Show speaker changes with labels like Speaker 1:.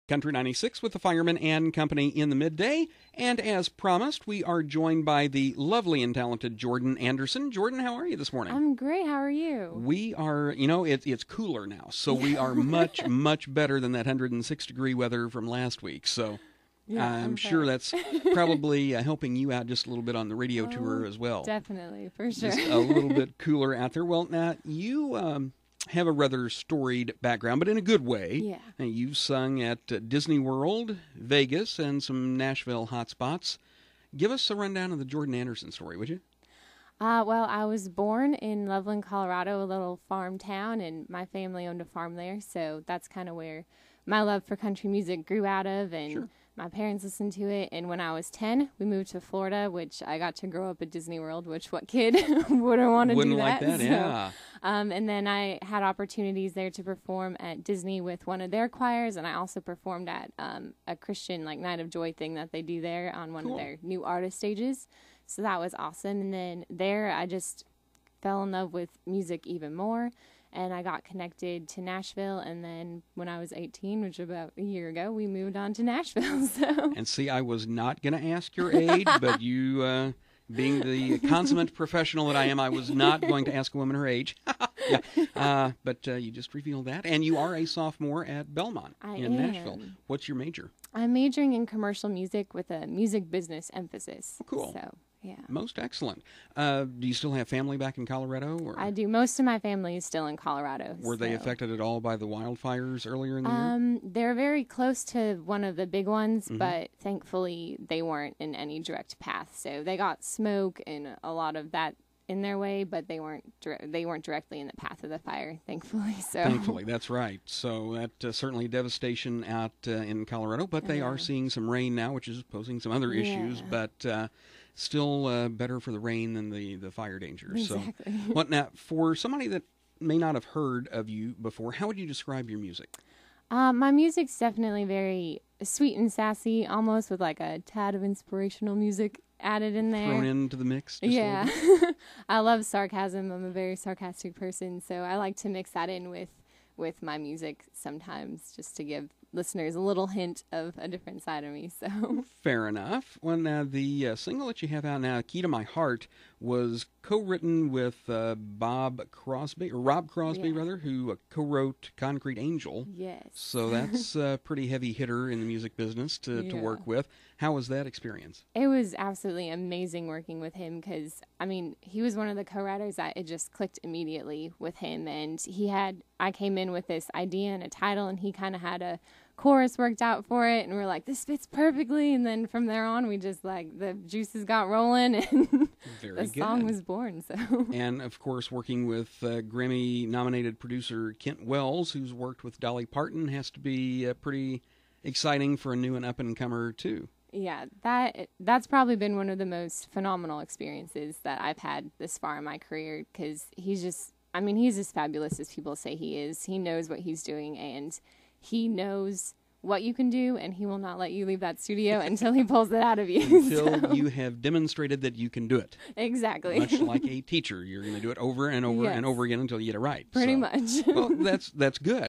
Speaker 1: Country 96 with the Fireman and Company in the midday. And as promised, we are joined by the lovely and talented Jordan Anderson. Jordan, how are you this morning?
Speaker 2: I'm great. How are you?
Speaker 1: We are, it's cooler now, so we are much, much better than that 106-degree weather from last week. So
Speaker 2: Yeah,
Speaker 1: I'm sure that's probably helping you out just a little bit on the radio tour as well.
Speaker 2: Definitely, for sure.
Speaker 1: Just a little bit cooler out there. Well, now, you have a rather storied background, but in a good way.
Speaker 2: Yeah.
Speaker 1: And you've sung at Disney World, Vegas, and some Nashville hotspots. Give us a rundown of the Jordan Anderson story, would you?
Speaker 2: Well, I was born in Loveland, Colorado, a little farm town, and my family owned a farm there, so that's kind of where my love for country music grew out of, and
Speaker 1: Sure.
Speaker 2: My parents listened to it. And when I was 10, we moved to Florida, which I got to grow up at Disney World, which what kid wouldn't want to do that?
Speaker 1: Wouldn't like that,
Speaker 2: so,
Speaker 1: yeah.
Speaker 2: And then I had opportunities there to perform at Disney with one of their choirs, and I also performed at a Christian Night of Joy thing that they do there on one of their new artist stages. So that was awesome. And then there I just fell in love with music even more. And I got connected to Nashville, and then when I was 18, which was about a year ago, we moved on to Nashville. So.
Speaker 1: And see, I was not going to ask your age, but you, being the consummate professional that I am, I was not going to ask a woman her age. Yeah. But you just revealed that. And you are a sophomore at Belmont in Nashville. What's your major?
Speaker 2: I'm majoring in commercial music with a music business emphasis.
Speaker 1: Oh, cool.
Speaker 2: So. Yeah.
Speaker 1: Most excellent. Do you still have family back in Colorado? Or?
Speaker 2: I do. Most of my family is still in Colorado.
Speaker 1: Were they affected at all by the wildfires earlier in the year?
Speaker 2: They're very close to one of the big ones, but thankfully they weren't in any direct path. So they got smoke and a lot of that in their way, but they weren't directly in the path of the fire, thankfully. So
Speaker 1: thankfully, that's right. So that certainly devastation out in Colorado, but they are seeing some rain now, which is posing some other issues, but still better for the rain than the fire danger.
Speaker 2: Exactly.
Speaker 1: So, what now, for somebody that may not have heard of you before, how would you describe your music?
Speaker 2: My music's definitely very sweet and sassy, almost with like a tad of inspirational music added in there.
Speaker 1: Thrown into the mix? Just
Speaker 2: yeah. I love sarcasm. I'm a very sarcastic person, so I like to mix that in with my music sometimes just to give listeners a little hint of a different side of me. So
Speaker 1: fair enough. Well, now the single that you have out now, "Key to My Heart," was co-written with Rob Crosby, rather, who co-wrote "Concrete Angel."
Speaker 2: Yes.
Speaker 1: So that's a pretty heavy hitter in the music business to work with. How was that experience?
Speaker 2: It was absolutely amazing working with him because, I mean, he was one of the co-writers that it just clicked immediately with him. And I came in with this idea and a title, and he kind of had a chorus worked out for it. And we're like, this fits perfectly. And then from there on, we just the juices got rolling and the song was born. So. And
Speaker 1: of course, working with Grammy-nominated producer Kent Wells, who's worked with Dolly Parton, has to be pretty exciting for a new and up-and-comer, too.
Speaker 2: Yeah, that's probably been one of the most phenomenal experiences that I've had this far in my career because he's as fabulous as people say he is. He knows what he's doing, and he knows what you can do, and he will not let you leave that studio until he pulls it out of you.
Speaker 1: Until you have demonstrated that you can do it.
Speaker 2: Exactly.
Speaker 1: Much like a teacher. You're going to do it over and over and over again until you get it right.
Speaker 2: Pretty much.
Speaker 1: Well, that's good.